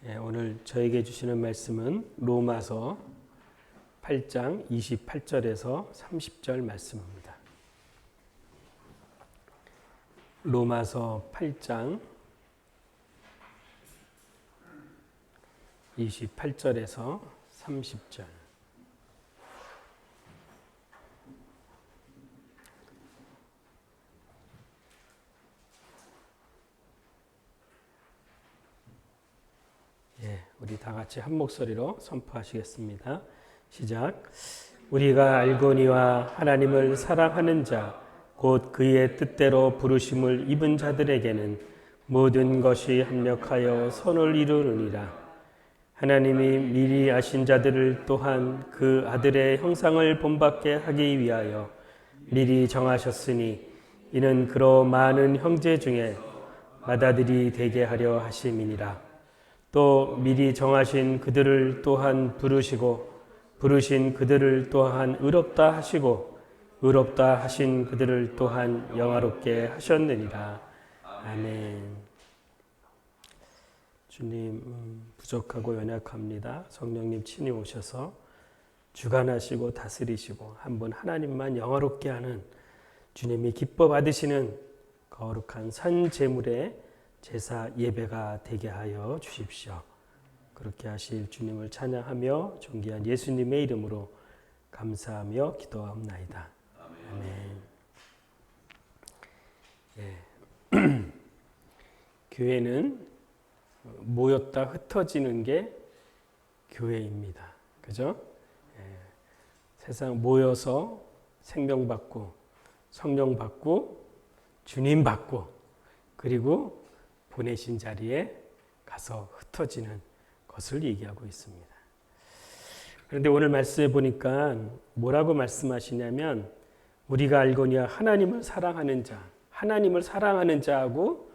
오늘 저에게 주시는 말씀은 로마서 8장 28절에서 30절 말씀입니다. 로마서 8장 28절에서 30절. 우리 다 같이 한 목소리로 선포하시겠습니다. 시작. 우리가 알거니와 하나님을 사랑하는 자, 곧 그의 뜻대로 부르심을 입은 자들에게는 모든 것이 합력하여 선을 이루느니라. 하나님이 미리 아신 자들을 또한 그 아들의 형상을 본받게 하기 위하여 미리 정하셨으니 이는 그로 많은 형제 중에 맏아들이 되게 하려 하심이니라. 또 미리 정하신 그들을 또한 부르시고 부르신 그들을 또한 의롭다 하시고 의롭다 하신 그들을 또한 영화롭게 하셨느니라. 아멘. 주님, 부족하고 연약합니다. 성령님 친히 오셔서 주관하시고 다스리시고 한 분 하나님만 영화롭게 하는 주님이 기뻐 받으시는 거룩한 산 제물의 제사 예배가 되게 하여 주십시오. 그렇게 하실 주님을 찬양하며 존귀한 예수님의 이름으로 감사하며 기도하옵나이다. 아멘. 교회는 모였다 흩어지는 게 교회입니다. 그죠? 세상 모여서 생명 받고 성령 받고 주님 받고 그리고 보내신 자리에 가서 흩어지는 것을 얘기하고 있습니다. 그런데 오늘 말씀해 보니까 뭐라고 말씀하시냐면 우리가 알거니와 하나님을 사랑하는 자, 하나님을 사랑하는 자하고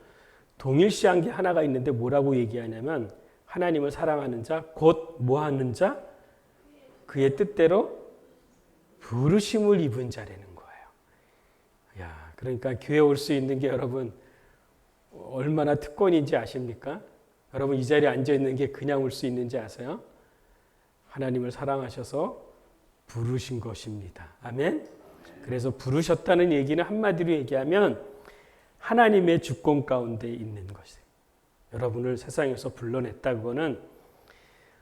동일시한 게 하나가 있는데 뭐라고 얘기하냐면 하나님을 사랑하는 자, 곧 뭐하는 자? 그의 뜻대로 부르심을 입은 자라는 거예요. 그러니까 교회 올 수 있는 게 여러분 얼마나 특권인지 아십니까? 여러분 이 자리에 앉아 있는 게 그냥 올 수 있는지 아세요? 하나님을 사랑하셔서 부르신 것입니다. 아멘? 그래서 부르셨다는 얘기는 한마디로 얘기하면 하나님의 주권 가운데 있는 것이에요. 여러분을 세상에서 불러냈다 그거는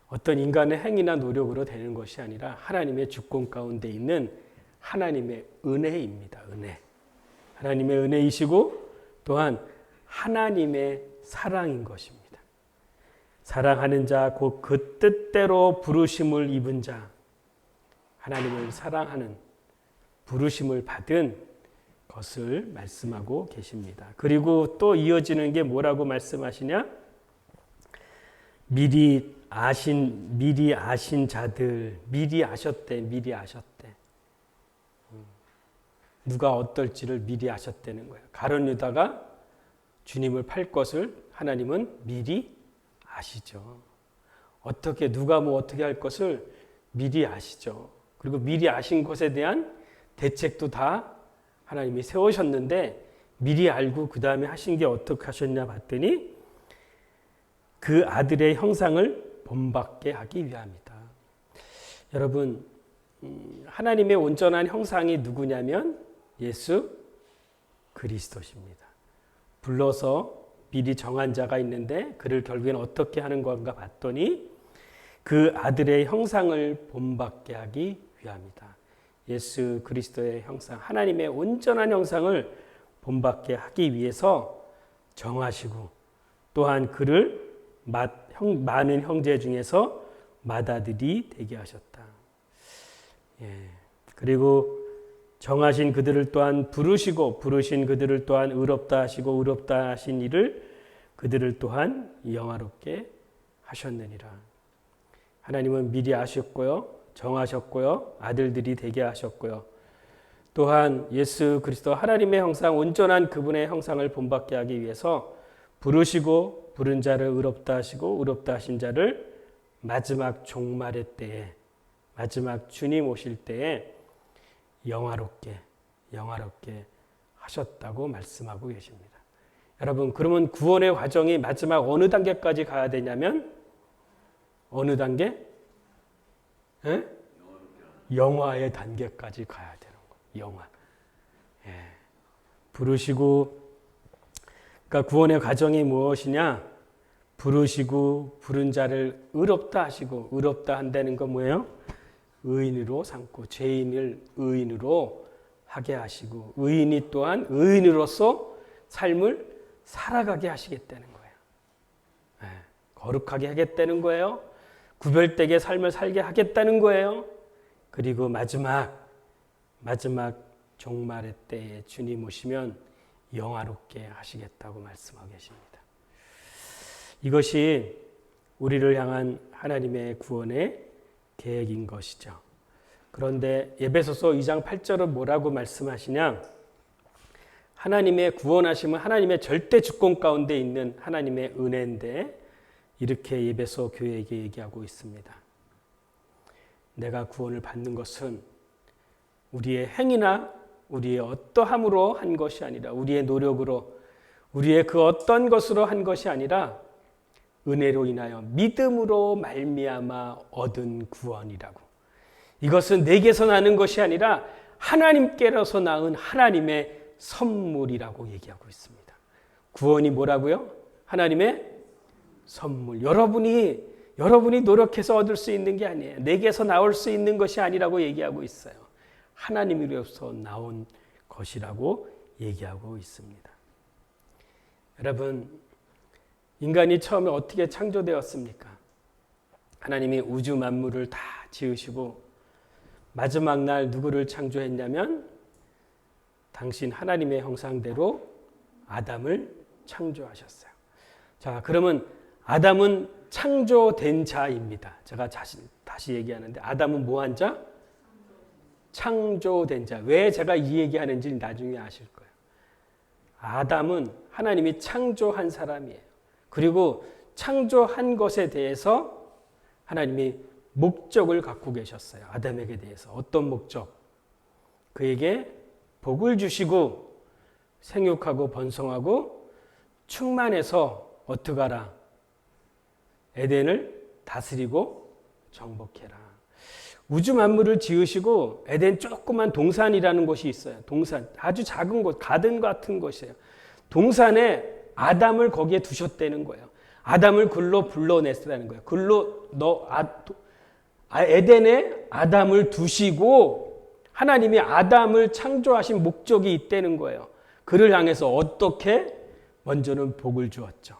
어떤 인간의 행위나 노력으로 되는 것이 아니라 하나님의 주권 가운데 있는 하나님의 은혜입니다. 은혜. 하나님의 은혜이시고 또한 하나님의 사랑인 것입니다. 사랑하는 자, 곧 그 뜻대로 부르심을 입은 자, 하나님을 사랑하는 부르심을 받은 것을 말씀하고 계십니다. 그리고 또 이어지는 게 뭐라고 말씀하시냐? 미리 아신 자들, 미리 아셨대. 누가 어떨지를 미리 아셨다는 거예요. 가룟 유다가 주님을 팔 것을 하나님은 미리 아시죠. 누가 어떻게 할 것을 미리 아시죠. 그리고 미리 아신 것에 대한 대책도 다 하나님이 세우셨는데 미리 알고 그 다음에 하신 게 어떻게 하셨냐 봤더니 그 아들의 형상을 본받게 하기 위함이다. 여러분, 하나님의 온전한 형상이 누구냐면 예수 그리스도십니다. 불러서 미리 정한 자가 있는데 그를 결국엔 어떻게 하는 건가 봤더니 그 아들의 형상을 본받게 하기 위함이다. 예수 그리스도의 형상, 하나님의 온전한 형상을 본받게 하기 위해서 정하시고 또한 그를 많은 형제 중에서 맏아들이 되게 하셨다. 그리고 정하신 그들을 또한 부르시고 부르신 그들을 또한 의롭다 하시고 의롭다 하신 이를 그들을 또한 영화롭게 하셨느니라. 하나님은 미리 아셨고요. 정하셨고요. 아들들이 되게 하셨고요. 또한 예수 그리스도 하나님의 형상, 온전한 그분의 형상을 본받게 하기 위해서 부르시고 부른 자를 의롭다 하시고 의롭다 하신 자를 마지막 종말의 때에 마지막 주님 오실 때에 영화롭게 하셨다고 말씀하고 계십니다. 여러분, 그러면 구원의 과정이 마지막 어느 단계까지 가야 되냐면 어느 단계? 예? 영화의 단계까지 가야 되는 거예요. 영화. 예. 부르시고, 그러니까 구원의 과정이 무엇이냐? 부르시고 부른 자를 의롭다 하시고, 의롭다 한다는 건 뭐예요? 의인으로 삼고 죄인을 의인으로 하게 하시고, 의인이 또한 의인으로서 삶을 살아가게 하시겠다는 거예요. 네, 거룩하게 하겠다는 거예요. 구별되게 삶을 살게 하겠다는 거예요. 그리고 마지막 종말의 때에 주님 오시면 영화롭게 하시겠다고 말씀하고 계십니다. 이것이 우리를 향한 하나님의 구원의 계획인 것이죠. 그런데 에베소서 2장 8절은 뭐라고 말씀하시냐? 하나님의 구원하심은 하나님의 절대 주권 가운데 있는 하나님의 은혜인데, 이렇게 에베소 교회에게 얘기하고 있습니다. 내가 구원을 받는 것은 우리의 행위나 우리의 어떠함으로 한 것이 아니라, 우리의 노력으로, 우리의 그 어떤 것으로 한 것이 아니라 은혜로 인하여 믿음으로 말미암아 얻은 구원이라고. 이것은 내게서 나는 것이 아니라 하나님께로서 낳은 하나님의 선물이라고 얘기하고 있습니다. 구원이 뭐라고요? 하나님의 선물. 여러분이 노력해서 얻을 수 있는 게 아니에요. 내게서 나올 수 있는 것이 아니라고 얘기하고 있어요. 하나님으로서 나온 것이라고 얘기하고 있습니다. 여러분, 인간이 처음에 어떻게 창조되었습니까? 하나님이 우주 만물을 다 지으시고 마지막 날 누구를 창조했냐면, 당신 하나님의 형상대로 아담을 창조하셨어요. 자, 그러면 아담은 창조된 자입니다. 제가 다시 얘기하는데, 아담은 뭐한 자? 창조된 자. 왜 제가 이 얘기하는지 나중에 아실 거예요. 아담은 하나님이 창조한 사람이에요. 그리고 창조한 것에 대해서 하나님이 목적을 갖고 계셨어요. 아담에게 대해서. 어떤 목적? 그에게 복을 주시고 생육하고 번성하고 충만해서 어떻게 하라? 에덴을 다스리고 정복해라. 우주 만물을 지으시고 에덴 조그만 동산이라는 곳이 있어요. 동산. 아주 작은 곳, 가든 같은 곳이에요. 동산에 아담을 거기에 두셨다는 거예요. 아담을 글로 불러냈다는 거예요. 글로 에덴에 아담을 두시고 하나님이 아담을 창조하신 목적이 있다는 거예요. 그를 향해서 어떻게? 먼저는 복을 주었죠.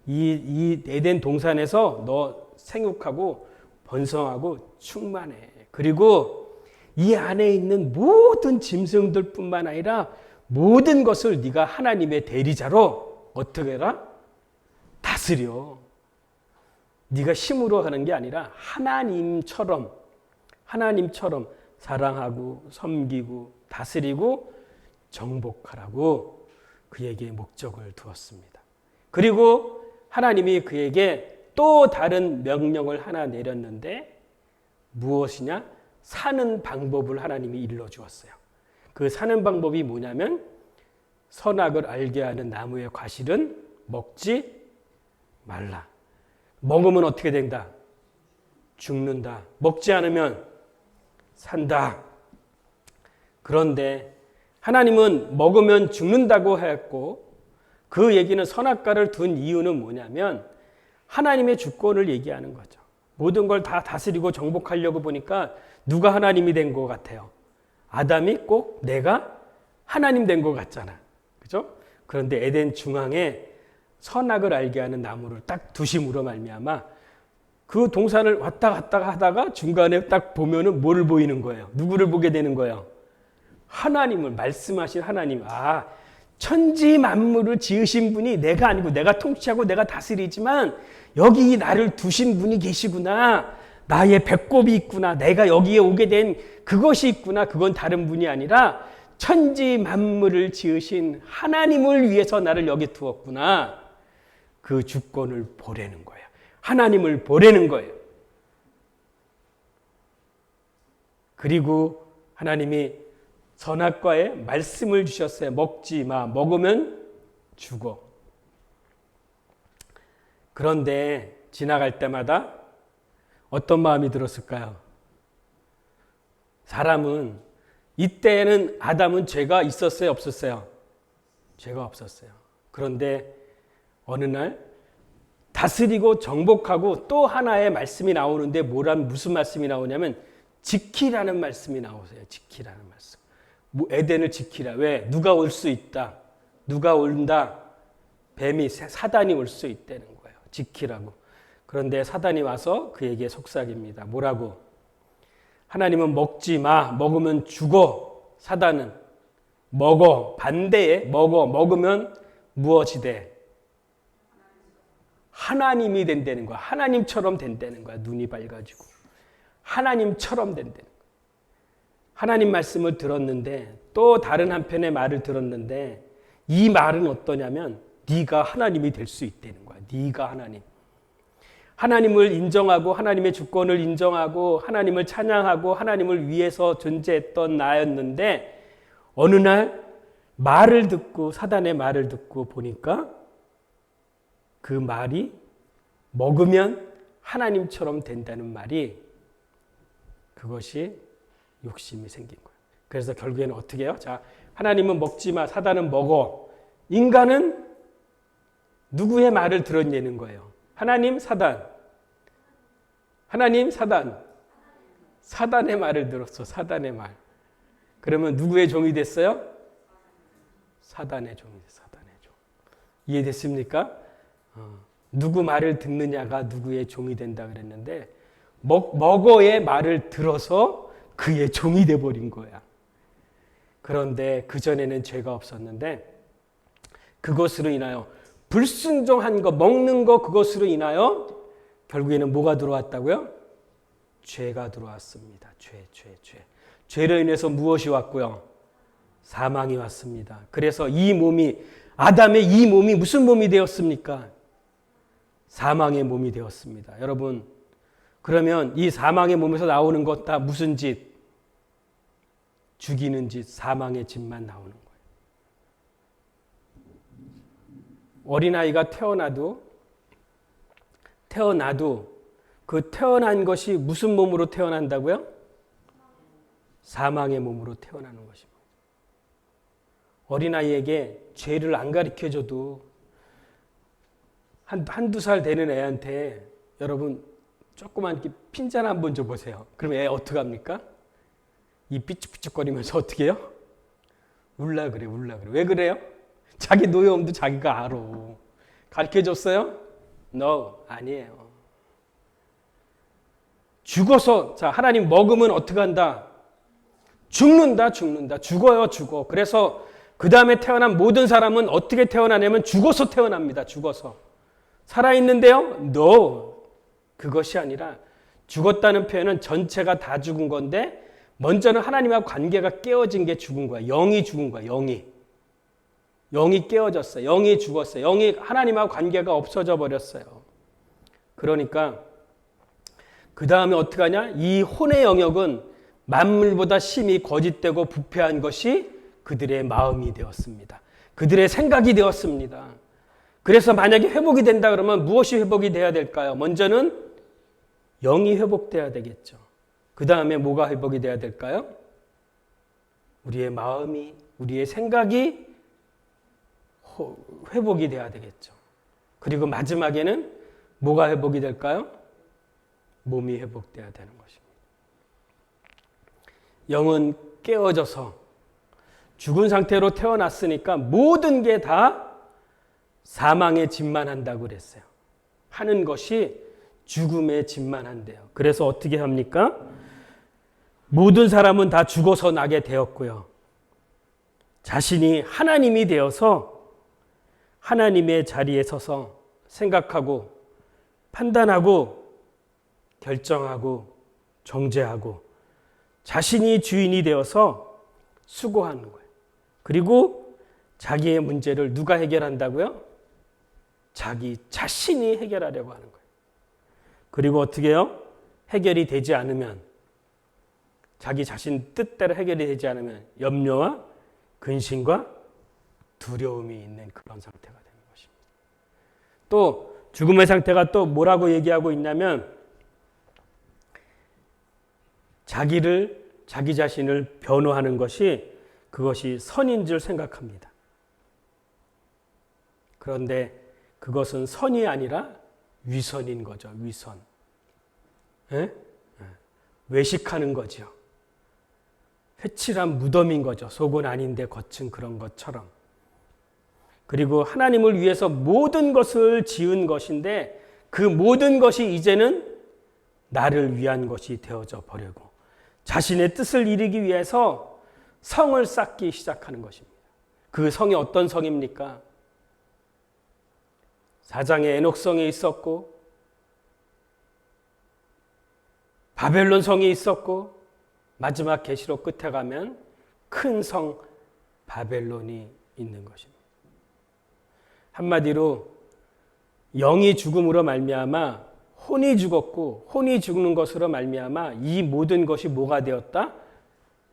이 에덴 동산에서 너 생육하고 번성하고 충만해. 그리고 이 안에 있는 모든 짐승들 뿐만 아니라 모든 것을 네가 하나님의 대리자로 어떻게 해라? 다스려. 네가 힘으로 하는 게 아니라 하나님처럼 사랑하고 섬기고 다스리고 정복하라고 그에게 목적을 두었습니다. 그리고 하나님이 그에게 또 다른 명령을 하나 내렸는데, 무엇이냐? 사는 방법을 하나님이 일러주었어요. 그 사는 방법이 뭐냐면, 선악을 알게 하는 나무의 과실은 먹지 말라. 먹으면 어떻게 된다? 죽는다. 먹지 않으면 산다. 그런데 하나님은 먹으면 죽는다고 했고, 그 얘기는 선악과를 둔 이유는 뭐냐면 하나님의 주권을 얘기하는 거죠. 모든 걸 다 다스리고 정복하려고 보니까 누가 하나님이 된 것 같아요? 아담이 꼭 내가 하나님 된 것 같잖아. 그죠? 그런데 에덴 중앙에 선악을 알게 하는 나무를 딱 두심으로 말미암아 그 동산을 왔다 갔다 하다가 중간에 딱 보면은 뭐를 보이는 거예요? 누구를 보게 되는 거예요? 하나님을, 말씀하신 하나님. 아, 천지 만물을 지으신 분이 내가 아니고 내가 통치하고 내가 다스리지만 여기 나를 두신 분이 계시구나. 나의 배꼽이 있구나. 내가 여기에 오게 된 그것이 있구나. 그건 다른 분이 아니라 천지 만물을 지으신 하나님을 위해서 나를 여기 두었구나. 그 주권을 보라는 거예요. 하나님을 보라는 거예요. 그리고 하나님이 선악과에 말씀을 주셨어요. 먹지 마. 먹으면 죽어. 그런데 지나갈 때마다 어떤 마음이 들었을까요? 사람은 이때는 아담은 죄가 있었어요, 없었어요? 죄가 없었어요. 그런데 어느 날 다스리고 정복하고 또 하나의 말씀이 나오는데 무슨 말씀이 나오냐면 지키라는 말씀이 나오세요. 지키라는 말씀. 에덴을 지키라. 왜? 누가 올 수 있다. 누가 온다. 뱀이 사단이 올 수 있다는 거예요. 지키라고. 그런데 사단이 와서 그에게 속삭입니다. 뭐라고? 하나님은 먹지 마. 먹으면 죽어. 사단은 먹어. 반대에 먹으면 무엇이 돼? 하나님이 된다는 거야. 하나님처럼 된다는 거야. 눈이 밝아지고. 하나님처럼 된다는 거야. 하나님 말씀을 들었는데 또 다른 한편의 말을 들었는데 이 말은 어떠냐면 네가 하나님이 될 수 있다는 거야. 네가 하나님. 하나님을 인정하고 하나님의 주권을 인정하고 하나님을 찬양하고 하나님을 위해서 존재했던 나였는데 어느 날 말을 듣고 사단의 말을 듣고 보니까 그 말이 먹으면 하나님처럼 된다는 말이 그것이 욕심이 생긴 거예요. 그래서 결국에는 어떻게 해요? 자, 하나님은 먹지 마, 사단은 먹어. 인간은 누구의 말을 들었냐는 거예요. 하나님, 사단. 하나님, 사단. 사단의 말을 들었어. 사단의 말. 그러면 누구의 종이 됐어요? 사단의 종이 됐어요. 사단의 종. 이해됐습니까? 누구 말을 듣느냐가 누구의 종이 된다 그랬는데 먹어의 말을 들어서 그의 종이 돼버린 거야. 그런데 그전에는 죄가 없었는데 그것으로 인하여 불순종한 거, 먹는 거 그것으로 인하여 결국에는 뭐가 들어왔다고요? 죄가 들어왔습니다. 죄. 죄로 인해서 무엇이 왔고요? 사망이 왔습니다. 그래서 아담의 이 몸이 무슨 몸이 되었습니까? 사망의 몸이 되었습니다. 여러분, 그러면 이 사망의 몸에서 나오는 것 다 무슨 짓? 죽이는 짓, 사망의 짓만 나오는 거예요. 어린아이가 태어나도 그 태어난 것이 무슨 몸으로 태어난다고요? 사망의 몸으로 태어나는 것입니다. 어린아이에게 죄를 안 가르쳐줘도 한두 살 되는 애한테 여러분 조그만 핀잔 한번 줘보세요. 그럼 애 어떡합니까? 이 삐죽삐죽거리면서 어떻게 해요? 울라 그래. 왜 그래요? 자기 노여움도 자기가 알아. 가르쳐줬어요? No, 아니에요. 죽어서, 자, 하나님 먹으면 어떻게 한다? 죽는다. 죽어. 그래서 그 다음에 태어난 모든 사람은 어떻게 태어나냐면 죽어서 태어납니다. 죽어서. 살아있는데요? No. 그것이 아니라 죽었다는 표현은 전체가 다 죽은 건데 먼저는 하나님과 관계가 깨어진 게 죽은 거야. 영이 죽은 거야. 영이 깨어졌어요. 영이 죽었어요. 영이 하나님과 관계가 없어져 버렸어요. 그러니까 그 다음에 어떻게 하냐? 이 혼의 영역은 만물보다 심히 거짓되고 부패한 것이 그들의 마음이 되었습니다. 그들의 생각이 되었습니다. 그래서 만약에 회복이 된다 그러면 무엇이 회복이 돼야 될까요? 먼저는 영이 회복돼야 되겠죠. 그 다음에 뭐가 회복이 돼야 될까요? 우리의 마음이, 우리의 생각이 회복이 돼야 되겠죠. 그리고 마지막에는 뭐가 회복이 될까요? 몸이 회복돼야 되는 것입니다. 영은 깨어져서 죽은 상태로 태어났으니까 모든 게 다 사망의 짓만 한다고 그랬어요. 하는 것이 죽음의 짓만 한대요. 그래서 어떻게 합니까? 모든 사람은 다 죽어서 나게 되었고요. 자신이 하나님이 되어서 하나님의 자리에 서서 생각하고 판단하고 결정하고 정죄하고 자신이 주인이 되어서 수고하는 거예요. 그리고 자기의 문제를 누가 해결한다고요? 자기 자신이 해결하려고 하는 거예요. 그리고 어떻게 해요? 해결이 되지 않으면 자기 자신 뜻대로 해결이 되지 않으면 염려와 근심과 두려움이 있는 그런 상태가 되는 것입니다. 또 죽음의 상태가 또 뭐라고 얘기하고 있냐면 자기 자신을 변호하는 것이 그것이 선인 줄 생각합니다. 그런데 그것은 선이 아니라 위선인 거죠. 위선. 예? 외식하는 거죠. 회칠한 무덤인 거죠. 속은 아닌데 겉은 그런 것처럼. 그리고 하나님을 위해서 모든 것을 지은 것인데 그 모든 것이 이제는 나를 위한 것이 되어져 버리고 자신의 뜻을 이루기 위해서 성을 쌓기 시작하는 것입니다. 그 성이 어떤 성입니까? 4장에 에녹성이 있었고 바벨론 성이 있었고 마지막 계시록 끝에 가면 큰 성 바벨론이 있는 것입니다. 한마디로 영이 죽음으로 말미암아 혼이 죽었고 혼이 죽는 것으로 말미암아 이 모든 것이 뭐가 되었다?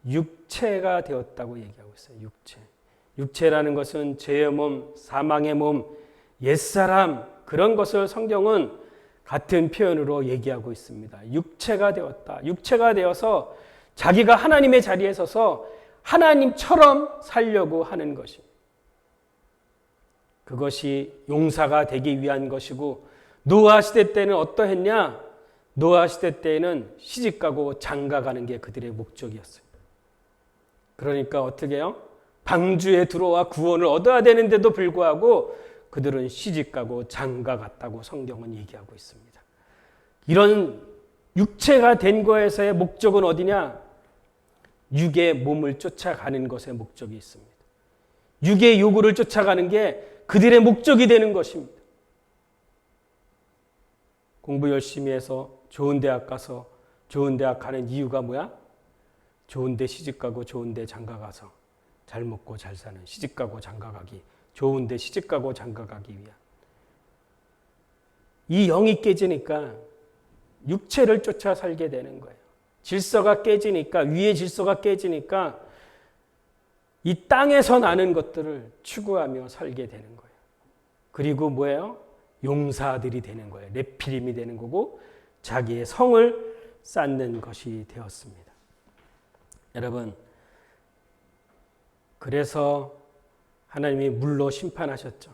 육체가 되었다고 얘기하고 있어요. 육체. 육체라는 것은 죄의 몸, 사망의 몸, 옛사람 그런 것을 성경은 같은 표현으로 얘기하고 있습니다. 육체가 되었다. 육체가 되어서 자기가 하나님의 자리에 서서 하나님처럼 살려고 하는 것입니다. 그것이 용사가 되기 위한 것이고 노아 시대 때는 어떠했냐? 노아 시대 때에는 시집가고 장가가는 게 그들의 목적이었어요. 그러니까 어떻게 해요? 방주에 들어와 구원을 얻어야 되는데도 불구하고 그들은 시집가고 장가갔다고 성경은 얘기하고 있습니다. 이런 육체가 된 거에서의 목적은 어디냐? 육의 몸을 쫓아가는 것에 목적이 있습니다. 육의 요구를 쫓아가는 게 그들의 목적이 되는 것입니다. 공부 열심히 해서 좋은 대학 가서 좋은 대학 가는 이유가 뭐야? 좋은 데 시집가고 좋은 데 장가가서 잘 먹고 잘 사는 시집가고 장가가기 좋은 데 시집가고 장가가기 위한 이 영이 깨지니까 육체를 쫓아 살게 되는 거예요. 질서가 깨지니까 위의 질서가 깨지니까 이 땅에서 나는 것들을 추구하며 살게 되는 거예요. 그리고 뭐예요? 용사들이 되는 거예요. 네피림이 되는 거고 자기의 성을 쌓는 것이 되었습니다. 여러분, 그래서 하나님이 물로 심판하셨죠.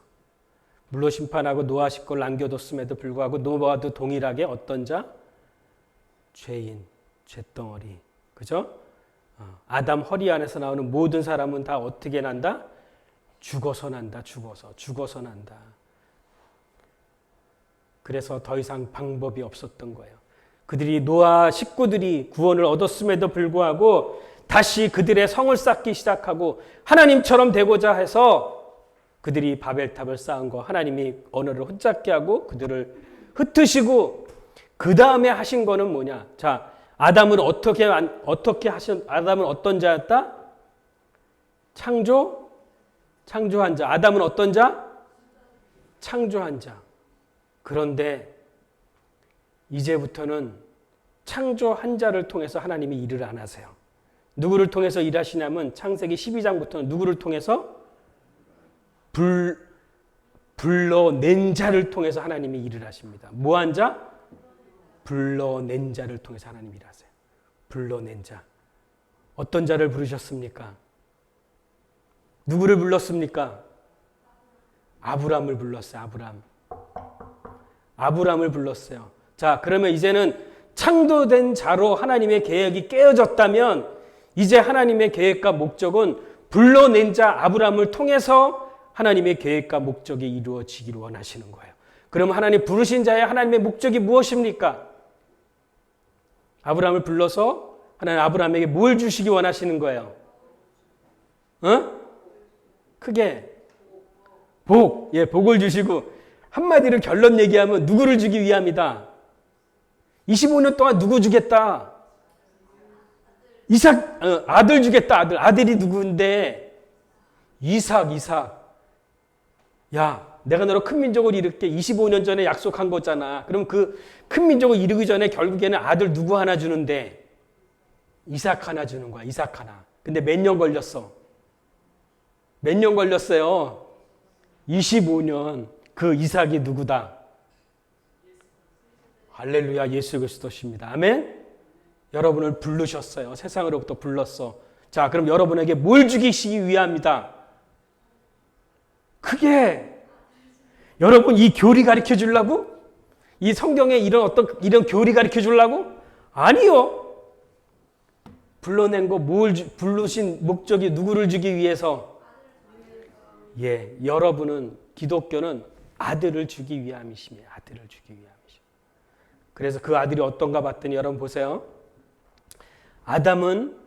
물로 심판하고 노아 식구를 남겨뒀음에도 불구하고 노아도 동일하게 어떤 자? 죄인, 죄덩어리. 그죠? 아담 허리 안에서 나오는 모든 사람은 다 어떻게 난다? 죽어서 난다. 죽어서 난다. 그래서 더 이상 방법이 없었던 거예요. 그들이 노아 식구들이 구원을 얻었음에도 불구하고 다시 그들의 성을 쌓기 시작하고 하나님처럼 되고자 해서 그들이 바벨탑을 쌓은 거 하나님이 언어를 혼잡게 하고 그들을 흩으시고 그 다음에 하신 거는 뭐냐? 자, 아담은 어떻게 아담은 어떤 자였다? 창조한 자. 아담은 어떤 자? 창조한 자. 그런데 이제부터는 창조한 자를 통해서 하나님이 일을 안 하세요. 누구를 통해서 일하시냐면 창세기 12장부터는 누구를 통해서? 불러낸 자를 통해서 하나님이 일을 하십니다. 뭐한 자? 불러낸 자를 통해서 하나님이 일하세요. 불러낸 자. 어떤 자를 부르셨습니까? 누구를 불렀습니까? 아브람을 불렀어요. 아브람을 불렀어요. 자, 그러면 이제는 창조된 자로 하나님의 계획이 깨어졌다면 이제 하나님의 계획과 목적은 불러낸 자 아브람을 통해서 하나님의 계획과 목적이 이루어지기를 원하시는 거예요. 그럼 하나님 부르신 자의 하나님의 목적이 무엇입니까? 아브람을 불러서 하나님 아브람에게 뭘 주시기 원하시는 거예요? 크게 복을 주시고 한마디로 결론 얘기하면 누구를 주기 위함이다. 25년 동안 누구 주겠다? 이삭, 아들 주겠다. 아들이 누구인데? 이삭. 야, 내가 너로 큰 민족을 이룰게 25년 전에 약속한 거잖아. 그럼 그 큰 민족을 이루기 전에 결국에는 아들 누구 하나 주는데? 이삭 하나 주는 거야. 이삭 하나. 근데 몇 년 걸렸어? 몇 년 걸렸어요? 25년. 그 이삭이 누구다? 할렐루야, 예수 그리스도십니다. 아멘? 여러분을 부르셨어요. 세상으로부터 불렀어. 자, 그럼 여러분에게 뭘 주기시기 위함이다. 그게 여러분 이 교리 가르쳐 주려고? 이 성경에 이런 교리 가르쳐 주려고? 아니요. 불러낸 거 부르신 목적이 누구를 주기 위해서? 예, 여러분은 기독교는 아들을 주기 위함이십니다. 아들을 주기 위함이십니다. 그래서 그 아들이 어떤가 봤더니 여러분 보세요. 아담은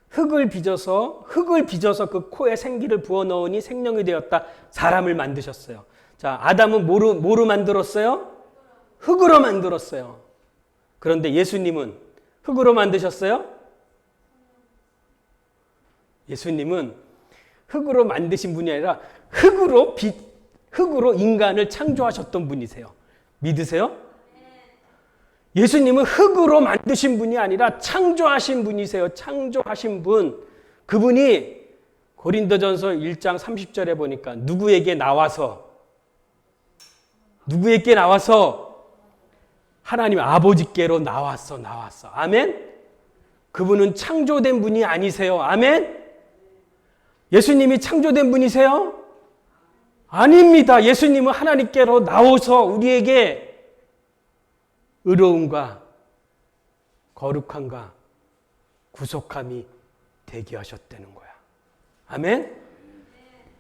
흙을 빚어서 그 코에 생기를 부어 넣으니 생명이 되었다. 사람을 만드셨어요. 자, 아담은 뭐로 만들었어요? 흙으로 만들었어요. 그런데 예수님은 흙으로 만드셨어요? 예수님은 흙으로 만드신 분이 아니라 흙으로 인간을 창조하셨던 분이세요. 믿으세요? 예수님은 흙으로 만드신 분이 아니라 창조하신 분이세요. 창조하신 분. 그분이 고린도전서 1장 30절에 보니까 누구에게 나와서 하나님 아버지께로 나왔어. 아멘? 그분은 창조된 분이 아니세요. 아멘? 예수님이 창조된 분이세요? 아닙니다. 예수님은 하나님께로 나오셔서 우리에게 의로움과 거룩함과 구속함이 되게 하셨다는 거야. 아멘?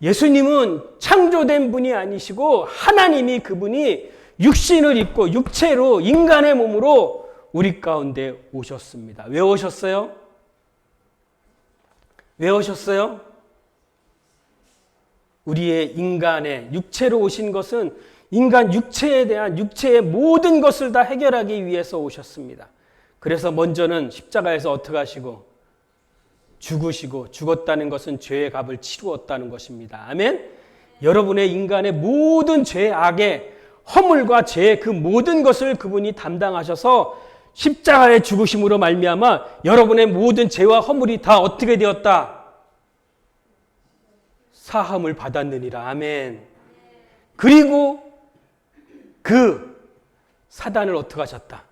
예수님은 창조된 분이 아니시고 하나님이 그분이 육신을 입고 육체로 인간의 몸으로 우리 가운데 오셨습니다. 왜 오셨어요? 왜 오셨어요? 우리의 인간의 육체로 오신 것은 인간 육체에 대한 육체의 모든 것을 다 해결하기 위해서 오셨습니다. 그래서 먼저는 십자가에서 어떻게 하시고 죽으시고 죽었다는 것은 죄의 값을 치루었다는 것입니다. 아멘? 여러분의 인간의 모든 죄, 악의 허물과 죄의 그 모든 것을 그분이 담당하셔서 십자가의 죽으심으로 말미암아 여러분의 모든 죄와 허물이 다 어떻게 되었다? 사함을 받았느니라. 아멘. 그리고 그 사단을 어떻게 하셨다?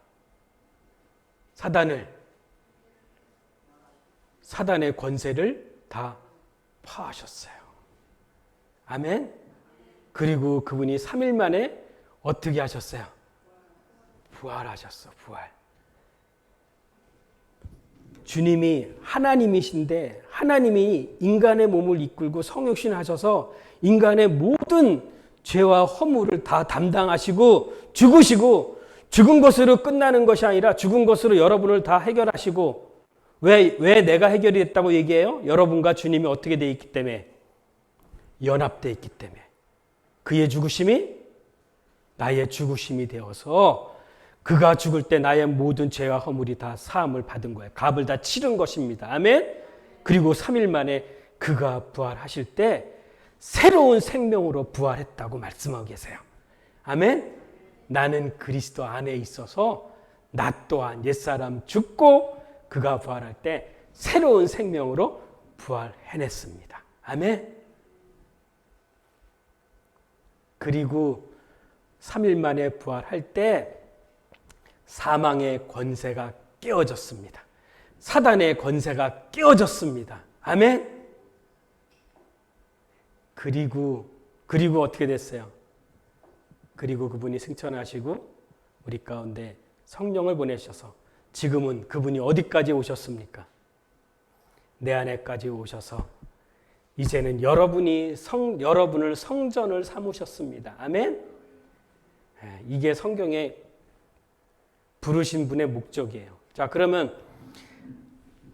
사단의 권세를 다 파하셨어요. 아멘. 그리고 그분이 3일 만에 어떻게 하셨어요? 부활하셨어. 부활. 주님이 하나님이신데 하나님이 인간의 몸을 이끌고 성육신 하셔서 인간의 모든 죄와 허물을 다 담당하시고 죽으시고 죽은 것으로 끝나는 것이 아니라 죽은 것으로 여러분을 다 해결하시고 왜 내가 해결이 됐다고 얘기해요? 여러분과 주님이 어떻게 돼 있기 때문에 연합되어 있기 때문에 그의 죽으심이 나의 죽으심이 되어서 그가 죽을 때 나의 모든 죄와 허물이 다 사함을 받은 거예요. 값을 다 치른 것입니다. 아멘. 그리고 3일 만에 그가 부활하실 때 새로운 생명으로 부활했다고 말씀하고 계세요. 아멘. 나는 그리스도 안에 있어서 나 또한 옛사람 죽고 그가 부활할 때 새로운 생명으로 부활해냈습니다. 아멘. 그리고 3일 만에 부활할 때 사망의 권세가 깨어졌습니다. 사단의 권세가 깨어졌습니다. 아멘. 그리고 어떻게 됐어요? 그리고 그분이 승천하시고 우리 가운데 성령을 보내셔서 지금은 그분이 어디까지 오셨습니까? 내 안에까지 오셔서 이제는 여러분을 성전을 삼으셨습니다. 아멘. 이게 성경에 부르신 분의 목적이에요. 자, 그러면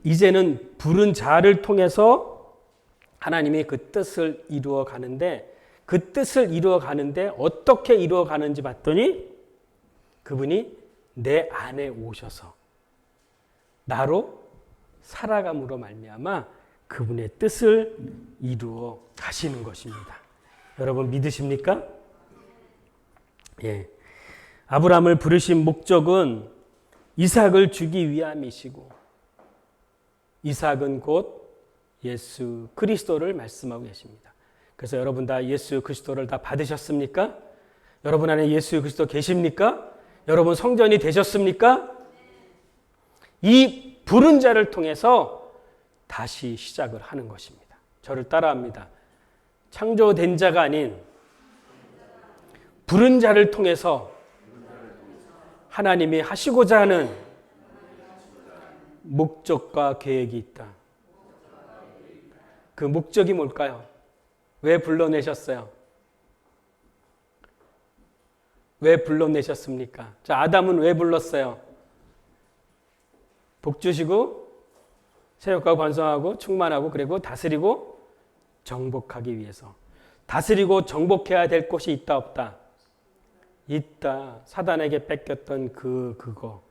이제는 부른 자를 통해서 하나님이 그 뜻을 이루어 가는데 그 뜻을 이루어 가는데 어떻게 이루어 가는지 봤더니 그분이 내 안에 오셔서 나로 살아감으로 말미암아 그분의 뜻을 이루어 가시는 것입니다. 여러분 믿으십니까? 예. 아브라함을 부르신 목적은 이삭을 주기 위함이시고 이삭은 곧 예수 그리스도를 말씀하고 계십니다. 그래서 여러분 다 예수 그리스도를 다 받으셨습니까? 여러분 안에 예수 그리스도 계십니까? 여러분 성전이 되셨습니까? 이 부른 자를 통해서 다시 시작을 하는 것입니다. 저를 따라합니다. 창조된 자가 아닌 부른 자를 통해서 하나님이 하시고자 하는 목적과 계획이 있다. 그 목적이 뭘까요? 왜 불러내셨어요? 왜 불러내셨습니까? 자, 아담은 왜 불렀어요? 복 주시고 세력하고 번성하고 충만하고 그리고 다스리고 정복하기 위해서. 다스리고 정복해야 될 곳이 있다 없다? 있다. 사단에게 뺏겼던 그거.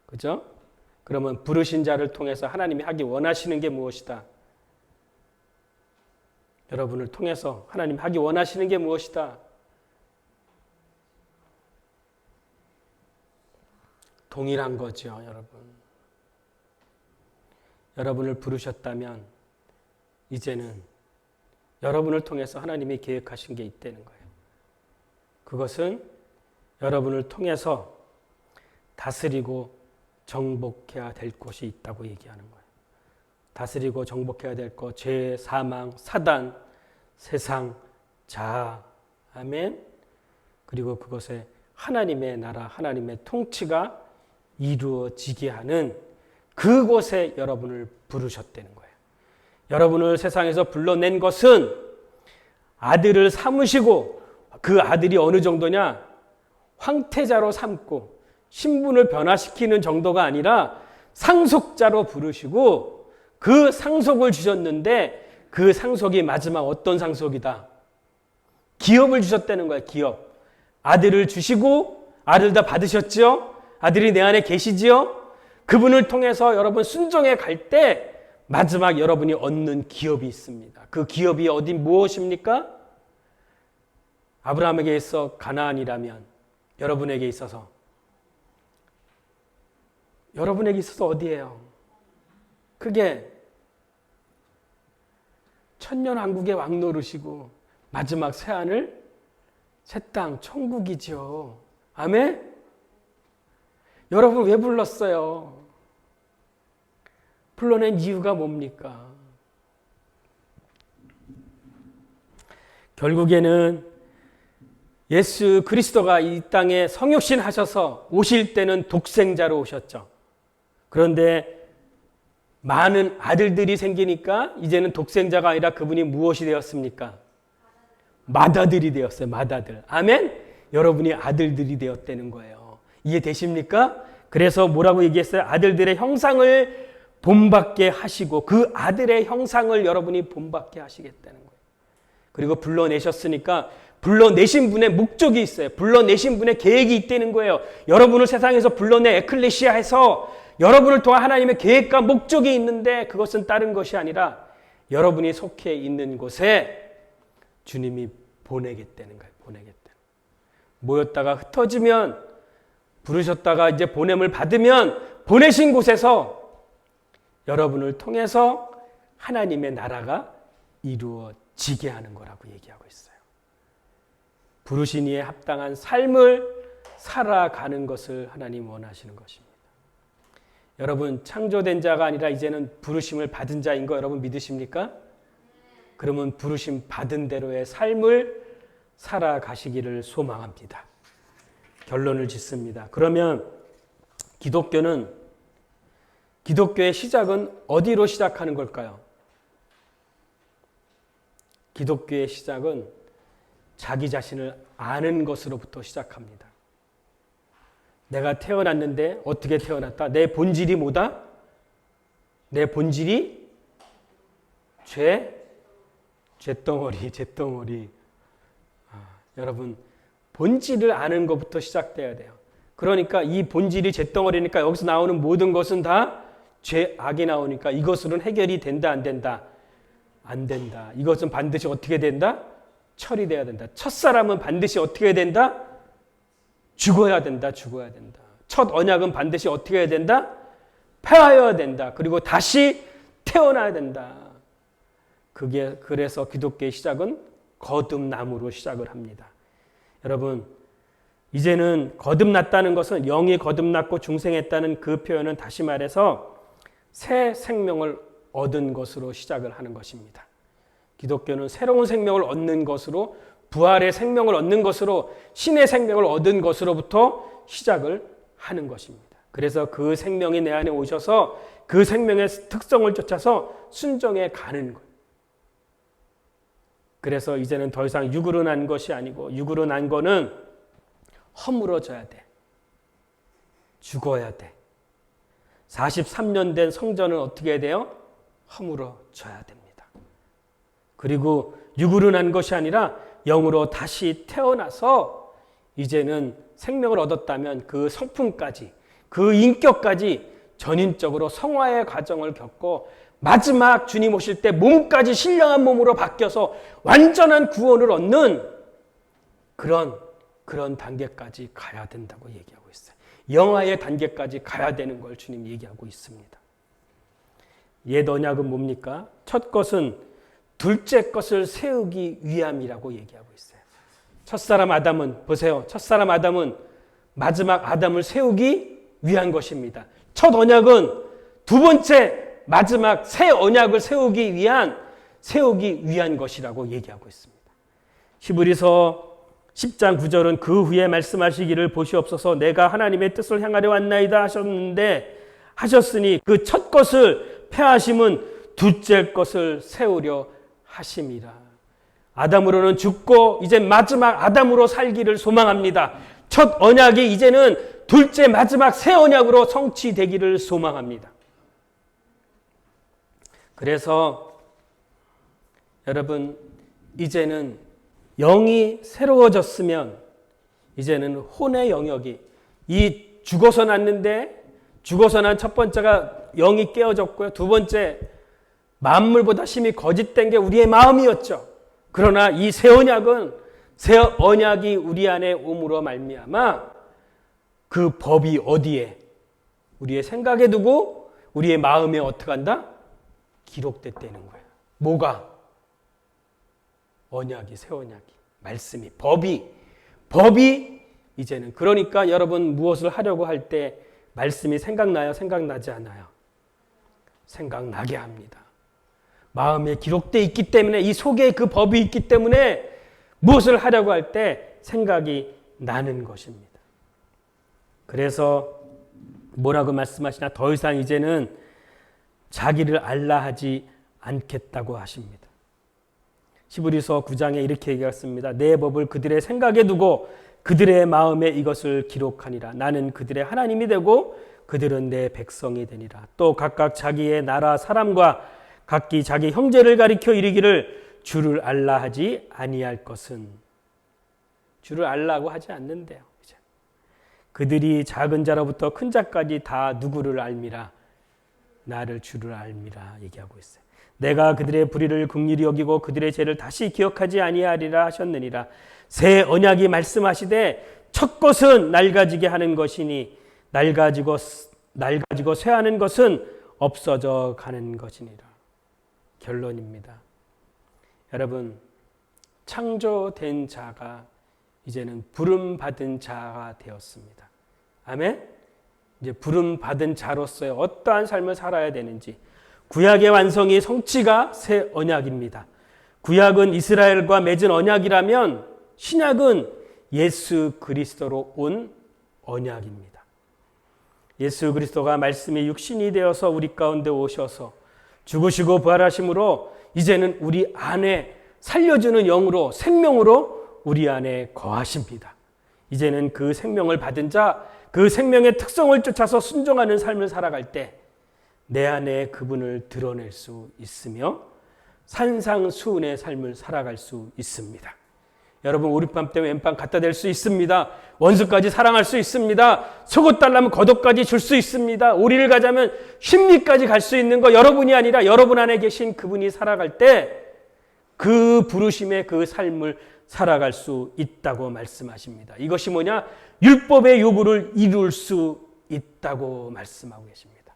그죠? 그러면 부르신 자를 통해서 하나님이 하기 원하시는 게 무엇이다? 여러분을 통해서 하나님이 하기 원하시는 게 무엇이다? 동일한 거죠, 여러분. 여러분을 부르셨다면 이제는 여러분을 통해서 하나님이 계획하신 게 있다는 거예요. 그것은 여러분을 통해서 다스리고 정복해야 될 곳이 있다고 얘기하는 거예요. 다스리고 정복해야 될 것, 죄, 사망, 사단, 세상, 자아, 아멘. 그리고 그것에 하나님의 나라, 하나님의 통치가 이루어지게 하는 그곳에 여러분을 부르셨다는 거예요. 여러분을 세상에서 불러낸 것은 아들을 삼으시고 그 아들이 어느 정도냐? 황태자로 삼고 신분을 변화시키는 정도가 아니라 상속자로 부르시고 그 상속을 주셨는데 그 상속이 마지막 어떤 상속이다? 기업을 주셨다는 거예요. 기업. 아들을 주시고 아들 다 받으셨죠? 아들이 내 안에 계시지요? 그분을 통해서 여러분 순종해 갈 때 마지막 여러분이 얻는 기업이 있습니다. 그 기업이 어디 무엇입니까? 아브라함에게 있어 가나안이라면 여러분에게 있어서 어디예요? 그게 천년왕국의 왕 노릇이고 마지막 새하늘 새 땅 천국이죠. 아멘? 여러분 왜 불렀어요? 불러낸 이유가 뭡니까? 결국에는 예수 그리스도가 이 땅에 성육신 하셔서 오실 때는 독생자로 오셨죠. 그런데 많은 아들들이 생기니까 이제는 독생자가 아니라 그분이 무엇이 되었습니까? 맏아들이 되었어요. 맏아들. 아멘? 여러분이 아들들이 되었다는 거예요. 이해되십니까? 그래서 뭐라고 얘기했어요? 아들들의 형상을 본받게 하시고 그 아들의 형상을 여러분이 본받게 하시겠다는 거예요. 그리고 불러내셨으니까 불러내신 분의 목적이 있어요. 불러내신 분의 계획이 있다는 거예요. 여러분을 세상에서 불러내 에클레시아에서 여러분을 통한 하나님의 계획과 목적이 있는데 그것은 다른 것이 아니라 여러분이 속해 있는 곳에 주님이 보내겠다는 거예요. 보내겠다는 거예요. 모였다가 흩어지면 부르셨다가 이제 보냄을 받으면 보내신 곳에서 여러분을 통해서 하나님의 나라가 이루어지게 하는 거라고 얘기하고 있어요. 부르신 이에 합당한 삶을 살아가는 것을 하나님 원하시는 것입니다. 여러분 창조된 자가 아니라 이제는 부르심을 받은 자인 거 여러분 믿으십니까? 그러면 부르심 받은 대로의 삶을 살아가시기를 소망합니다. 결론을 짓습니다. 그러면 기독교의 시작은 어디로 시작하는 걸까요? 기독교의 시작은 자기 자신을 아는 것으로부터 시작합니다. 내가 태어났는데 어떻게 태어났다? 내 본질이 뭐다? 내 본질이 죄덩어리. 여러분 본질을 아는 것부터 시작돼야 돼요. 그러니까 이 본질이 죄덩어리니까 여기서 나오는 모든 것은 다 죄악이 나오니까 이것으로는 해결이 된다 안 된다? 안 된다. 이것은 반드시 어떻게 된다? 처리돼야 된다. 첫사람은 반드시 어떻게 해야 된다? 죽어야 된다. 첫 언약은 반드시 어떻게 해야 된다? 폐하여야 된다. 그리고 다시 태어나야 된다. 그래서 기독교의 시작은 거듭남으로 시작을 합니다. 여러분 이제는 거듭났다는 것은 영이 거듭났고 중생했다는 그 표현은 다시 말해서 새 생명을 얻은 것으로 시작을 하는 것입니다. 기독교는 새로운 생명을 얻는 것으로, 부활의 생명을 얻는 것으로, 신의 생명을 얻은 것으로부터 시작을 하는 것입니다. 그래서 그 생명이 내 안에 오셔서 그 생명의 특성을 쫓아서 순종해 가는 거예요. 그래서 이제는 더 이상 육으로 난 것이 아니고, 육으로 난 거는 허물어져야 돼. 죽어야 돼. 43년 된 성전은 어떻게 해야 돼요? 허물어져야 됩니다. 그리고 육으로 난 것이 아니라 영으로 다시 태어나서 이제는 생명을 얻었다면 그 성품까지, 그 인격까지 전인적으로 성화의 과정을 겪고 마지막 주님 오실 때 몸까지 신령한 몸으로 바뀌어서 완전한 구원을 얻는 그런 단계까지 가야 된다고 얘기하고 있어요. 영화의 단계까지 가야 되는 걸 주님 얘기하고 있습니다. 옛 언약은 뭡니까? 첫 것은 둘째 것을 세우기 위함이라고 얘기하고 있어요. 첫사람 아담은, 보세요. 첫사람 아담은 마지막 아담을 세우기 위한 것입니다. 첫 언약은 두 번째 마지막 새 언약을 세우기 위한 것이라고 얘기하고 있습니다. 히브리서 10장 9절은 그 후에 말씀하시기를 보시옵소서 내가 하나님의 뜻을 향하려 왔나이다 하셨으니 그 첫 것을 폐하심은 둘째 것을 세우려 하심이라. 아담으로는 죽고 이제 마지막 아담으로 살기를 소망합니다. 첫 언약이 이제는 둘째 마지막 새 언약으로 성취되기를 소망합니다. 그래서 여러분 이제는 영이 새로워졌으면 이제는 혼의 영역이 이 죽어서 났는데 죽어서 난 첫 번째가 영이 깨어졌고요. 두 번째 만물보다 심히 거짓된 게 우리의 마음이었죠. 그러나 이 새 언약이 우리 안에 옴으로 말미암아 그 법이 어디에? 우리의 생각에 두고 우리의 마음에 어떻게 한다? 기록됐다는 거예요. 뭐가? 언약이, 새 언약이, 말씀이, 법이 이제는, 그러니까 여러분 무엇을 하려고 할 때 말씀이 생각나요? 생각나지 않아요? 생각나게 합니다. 마음에 기록되어 있기 때문에, 이 속에 그 법이 있기 때문에 무엇을 하려고 할 때 생각이 나는 것입니다. 그래서 뭐라고 말씀하시나? 더 이상 이제는 자기를 알라 하지 않겠다고 하십니다. 히브리서 9장에 이렇게 얘기했습니다. 내 법을 그들의 생각에 두고 그들의 마음에 이것을 기록하니라. 나는 그들의 하나님이 되고 그들은 내 백성이 되니라. 또 각각 자기의 나라 사람과 각기 자기 형제를 가리켜 이르기를 주를 알라 하지 아니할 것은, 주를 알라고 하지 않는데요. 이제. 그들이 작은 자로부터 큰 자까지 다 누구를 알미라? 나를 주를 알미라 얘기하고 있어요. 내가 그들의 불의를 긍휼히 여기고 그들의 죄를 다시 기억하지 아니하리라 하셨느니라. 새 언약이 말씀하시되 첫 것은 낡아지게 하는 것이니 낡아지고 쇠하는 것은 없어져 가는 것이니라. 결론입니다. 여러분, 창조된 자가 이제는 부름받은 자가 되었습니다. 아멘? 이제 부름받은 자로서의 어떠한 삶을 살아야 되는지, 구약의 완성이 성취가 새 언약입니다. 구약은 이스라엘과 맺은 언약이라면 신약은 예수 그리스도로 온 언약입니다. 예수 그리스도가 말씀이 육신이 되어서 우리 가운데 오셔서 죽으시고 부활하심으로 이제는 우리 안에 살려주는 영으로, 생명으로 우리 안에 거하십니다. 이제는 그 생명을 받은 자, 그 생명의 특성을 쫓아서 순종하는 삶을 살아갈 때 내 안에 그분을 드러낼 수 있으며 산상수훈의 삶을 살아갈 수 있습니다. 여러분, 오른밤 때 왼밤 갖다 댈 수 있습니다. 원수까지 사랑할 수 있습니다. 속옷 달라면 겉옷까지 줄 수 있습니다. 오리를 가자면 쉼리까지 갈 수 있는 거 여러분이 아니라 여러분 안에 계신 그분이 살아갈 때 그 부르심의 그 삶을 살아갈 수 있다고 말씀하십니다. 이것이 뭐냐? 율법의 요구를 이룰 수 있다고 말씀하고 계십니다.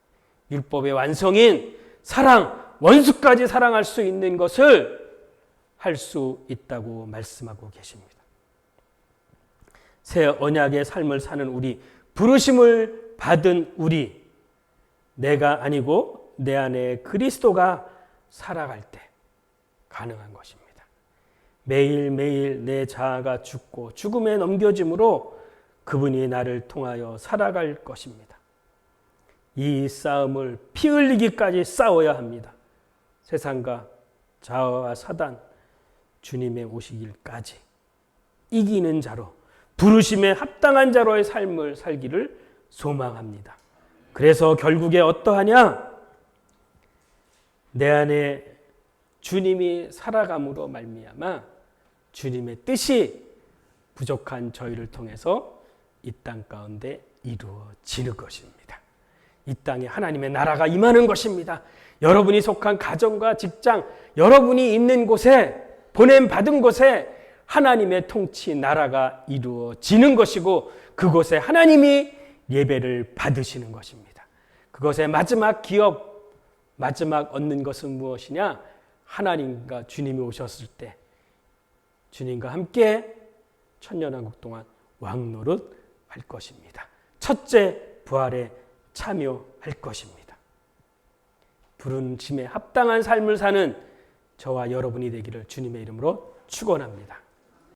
율법의 완성인 사랑, 원수까지 사랑할 수 있는 것을 할 수 있다고 말씀하고 계십니다. 새 언약의 삶을 사는 우리, 부르심을 받은 우리, 내가 아니고 내 안에 그리스도가 살아갈 때 가능한 것입니다. 매일매일 내 자아가 죽고 죽음에 넘겨짐으로 그분이 나를 통하여 살아갈 것입니다. 이 싸움을 피 흘리기까지 싸워야 합니다. 세상과 자아와 사단, 주님의 오시길까지 이기는 자로, 부르심에 합당한 자로의 삶을 살기를 소망합니다. 그래서 결국에 어떠하냐? 내 안에 주님이 살아감으로 말미암아 주님의 뜻이 부족한 저희를 통해서 이 땅 가운데 이루어지는 것입니다. 이 땅에 하나님의 나라가 임하는 것입니다. 여러분이 속한 가정과 직장, 여러분이 있는 곳에, 보냄받은 곳에 하나님의 통치 나라가 이루어지는 것이고, 그곳에 하나님이 예배를 받으시는 것입니다. 그것의 마지막 기업, 마지막 얻는 것은 무엇이냐? 하나님과 주님이 오셨을 때 주님과 함께 천년왕국 동안 왕노릇 할 것입니다. 첫째 부활에 참여할 것입니다. 부르심에 합당한 삶을 사는 저와 여러분이 되기를 주님의 이름으로 축원합니다.